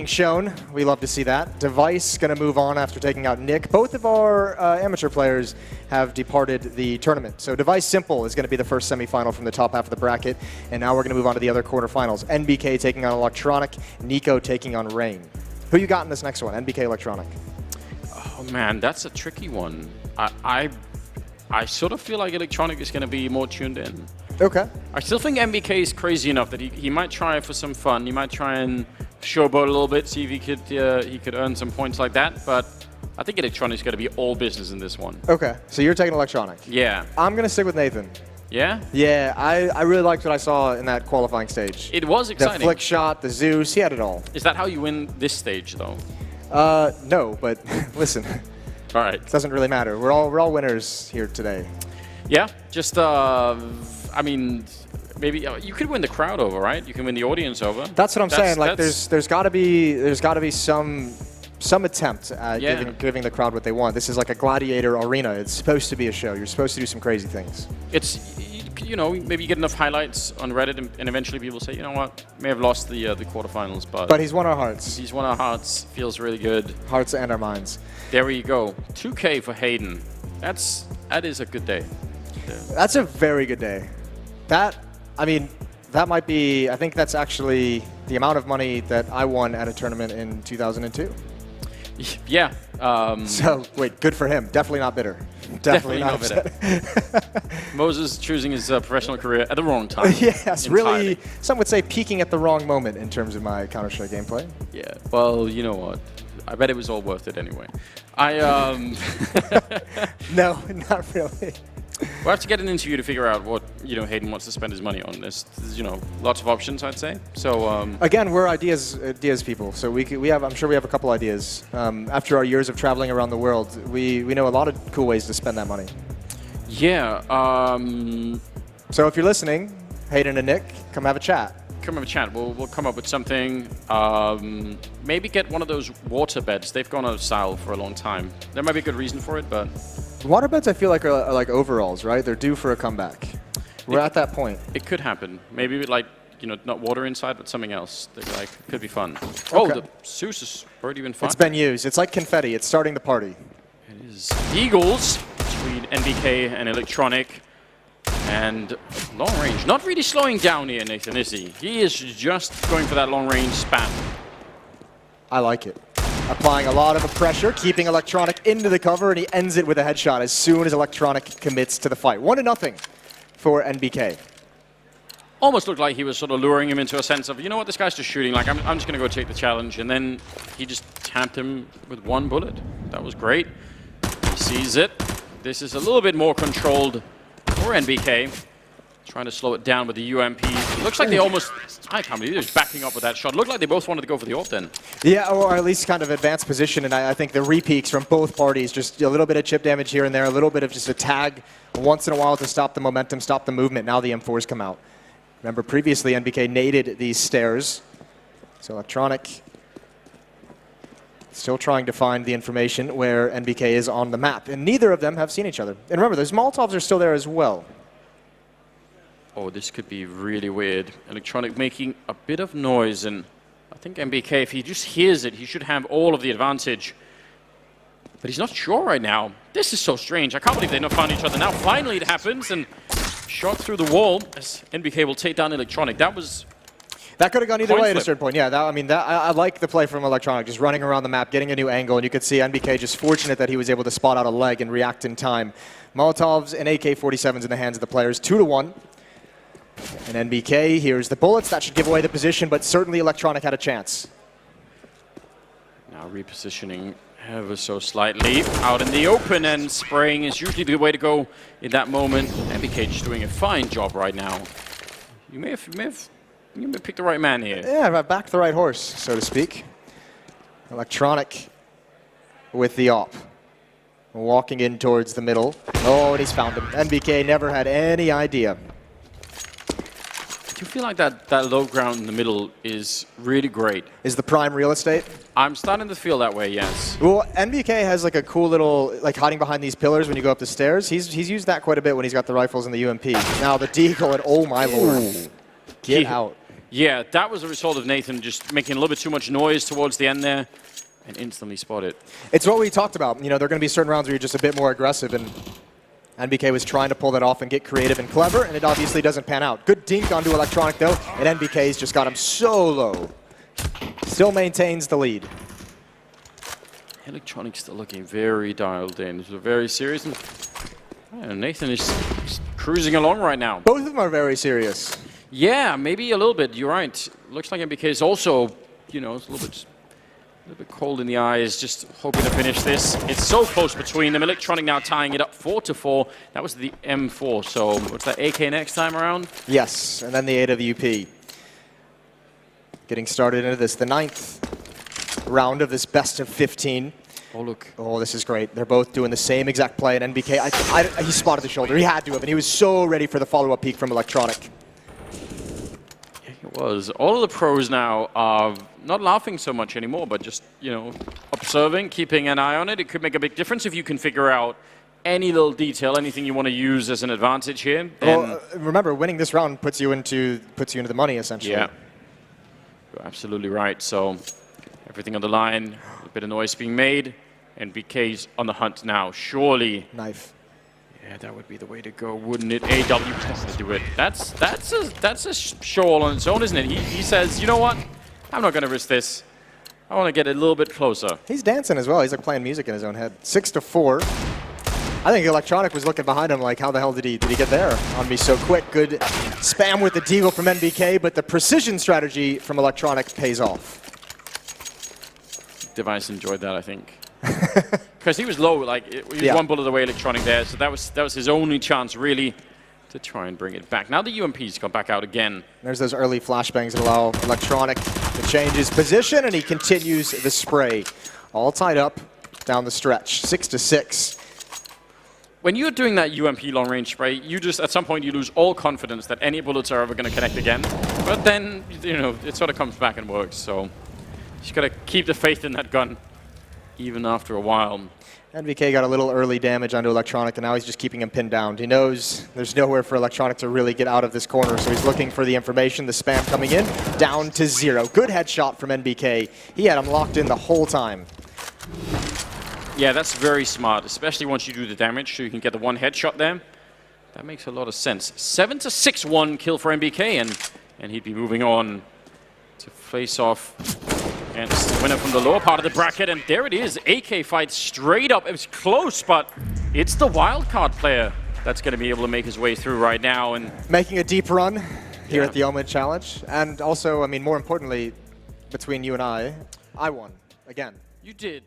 shown. We love to see that. Device going to move on after taking out Nick. Both of our amateur players have departed the tournament. So Device Simple is going to be the first semifinal from the top half of the bracket. And now we're going to move on to the other quarterfinals. NBK taking on Electronic, Nico taking on Rain. Who you got in this next one? NBK Electronic. Oh man, that's a tricky one. I sort of feel like Electronic is going to be more tuned in. Okay. I still think NBK is crazy enough that he might try for some fun. He might try and showboat a little bit, see if he could earn some points like that. But I think Electronic's going to be all business in this one. Okay, so you're taking Electronic. Yeah. I'm going to stick with Nathan. Yeah? Yeah, I really liked what I saw in that qualifying stage. It was exciting. The flick shot, the Zeus, he had it all. Is that how you win this stage, though? No, but listen. All right. It doesn't really matter. We're all winners here today. Yeah, just, I mean, maybe you could win the crowd over, right? You can win the audience over. That's what I'm saying. Like, there's got to be some attempt at giving the crowd what they want. This is like a gladiator arena. It's supposed to be a show. You're supposed to do some crazy things. It's, you know, maybe you get enough highlights on Reddit, and eventually people say, you know what, may have lost the quarterfinals, but he's won our hearts. He's won our hearts. Feels really good. Hearts and our minds. There we go. 2K for Hayden. That is a good day. Yeah. That's a very good day. That might be. I think that's actually the amount of money that I won at a tournament in 2002. Yeah. So wait, good for him. Definitely not bitter. Definitely not bitter. Moses choosing his professional career at the wrong time. Yes, really. Some would say peaking at the wrong moment in terms of my Counter-Strike gameplay. Yeah. Well, you know what? I bet it was all worth it anyway. No, not really. We'll have to get an interview to figure out what Hayden wants to spend his money on. There's lots of options, I'd say. So again, we're ideas people. So I'm sure we have a couple ideas. After our years of traveling around the world, we know a lot of cool ways to spend that money. Yeah. So if you're listening, Hayden and Nick, come have a chat. Come have a chat. We'll come up with something. Maybe get one of those water beds. They've gone out of style for a long time. There might be a good reason for it, but. Waterbeds, I feel like, are like overalls, right? They're due for a comeback. We're at that point. It could happen. Maybe like, not water inside, but something else. That like could be fun. Okay. Oh, the Zeus has already been fired. It's been used. It's like confetti. It's starting the party. It is Eagles between NBK and Electronic. And long range. Not really slowing down here, Nathan, is he? He is just going for that long range spam. I like it. Applying a lot of pressure, keeping Electronic into the cover, and he ends it with a headshot as soon as Electronic commits to the fight. 1-0 for NBK. Almost looked like he was sort of luring him into a sense of, you know what, this guy's just shooting, like I'm just going to go take the challenge, and then he just tapped him with one bullet. That was great. He sees it. This is a little bit more controlled for NBK. Trying to slow it down with the UMP. It looks like they almost, I can't believe they're just backing up with that shot. Looked like they both wanted to go for the AWP then. Yeah, or at least kind of advanced position, and I think the repeaks from both parties, just a little bit of chip damage here and there, a little bit of just a tag once in a while to stop the momentum, stop the movement. Now the M4s come out. Remember, previously NBK naded these stairs. So Electronic still trying to find the information where NBK is on the map, and neither of them have seen each other. And remember, those Molotovs are still there as well. Oh, this could be really weird. Electronic making a bit of noise, and I think NBK, if he just hears it, he should have all of the advantage. But he's not sure right now. This is so strange. I can't believe they've not found each other. Now finally it happens, and shot through the wall as NBK will take down Electronic. That could have gone either way at a certain point. Yeah, I like the play from Electronic, just running around the map, getting a new angle, and you could see NBK just fortunate that he was able to spot out a leg and react in time. Molotovs and AK-47s in the hands of the players, 2-1. And NBK, here's the bullets. That should give away the position, but certainly Electronic had a chance. Now repositioning ever so slightly out in the open, and spraying is usually the way to go in that moment. NBK just doing a fine job right now. You may have picked the right man here. Yeah, I backed the right horse, so to speak. Electronic with the AWP. Walking in towards the middle. Oh, and he's found him. NBK never had any idea. Do you feel like that low ground in the middle is really great? Is the prime real estate? I'm starting to feel that way, yes. Well, NBK has like a cool little, like hiding behind these pillars when you go up the stairs. He's used that quite a bit when he's got the rifles and the UMP. Now the deagle, and oh my lord. Get out. Yeah, that was a result of Nathan just making a little bit too much noise towards the end there and instantly spot it. It's what we talked about. You know, there are going to be certain rounds where you're just a bit more aggressive, and NBK was trying to pull that off and get creative and clever, and it obviously doesn't pan out. Good dink onto ElECTRONIC, though, and NBK's just got him so low. Still maintains the lead. ElECTRONIC still looking very dialed in. This was very serious. And Nathan is cruising along right now. Both of them are very serious. Yeah, maybe a little bit. You're right. Looks like NBK is also, you know, it's a little bit cold in the eyes, just hoping to finish this. It's so close between them. ElECTRONIC now tying it up 4-4. That was the M4. So what's that, AK next time around? Yes, and then the AWP. Getting started into this, the 9th round of this best of 15. Oh, look. Oh, this is great. They're both doing the same exact play, and NBK, he spotted the shoulder. He had to have, and he was so ready for the follow-up peek from ElECTRONIC. Yeah, it was. All of the pros now are not laughing so much anymore, but just, you know, observing, keeping an eye on it. It could make a big difference if you can figure out any little detail, anything you want to use as an advantage here. Well, remember, winning this round puts you into the money, essentially. Yeah. You're absolutely right. So everything on the line, a bit of noise being made, and NBK's on the hunt now. Surely. Knife. Yeah, that would be the way to go, wouldn't it? AW has to do it. That's a show all on its own, isn't it? He says, you know what? I'm not going to risk this. I want to get a little bit closer. He's dancing as well. He's like playing music in his own head. 6-4. I think ElECTRONIC was looking behind him like, how the hell did he get there on me so quick? Good spam with the deagle from NBK, but the precision strategy from ElECTRONIC pays off. Device enjoyed that, I think. Because he was low, like, he was one bullet away, ElECTRONIC there, so that was his only chance, really, to try and bring it back. Now the UMP's come back out again. There's those early flashbangs that allow ElECTRONIC to change his position, and he continues the spray. All tied up down the stretch, 6-6. When you're doing that UMP long-range spray, you just, at some point, you lose all confidence that any bullets are ever going to connect again. But then, you know, it sort of comes back and works, so you just got to keep the faith in that gun, even after a while. NBK got a little early damage onto ElECTRONIC, and now he's just keeping him pinned down. He knows there's nowhere for ElECTRONIC to really get out of this corner, so he's looking for the information, the spam coming in, down to 0. Good headshot from NBK. He had him locked in the whole time. Yeah, that's very smart, especially once you do the damage, so you can get the one headshot there. That makes a lot of sense. 7-6-1 kill for NBK, and he'd be moving on to face off against the winner from the lower part of the bracket. And there it is, AK fight straight up. It was close, but it's the wildcard player that's going to be able to make his way through right now. And making a deep run here at the OMEN Challenge. And also, I mean, more importantly, between you and I won again. You did.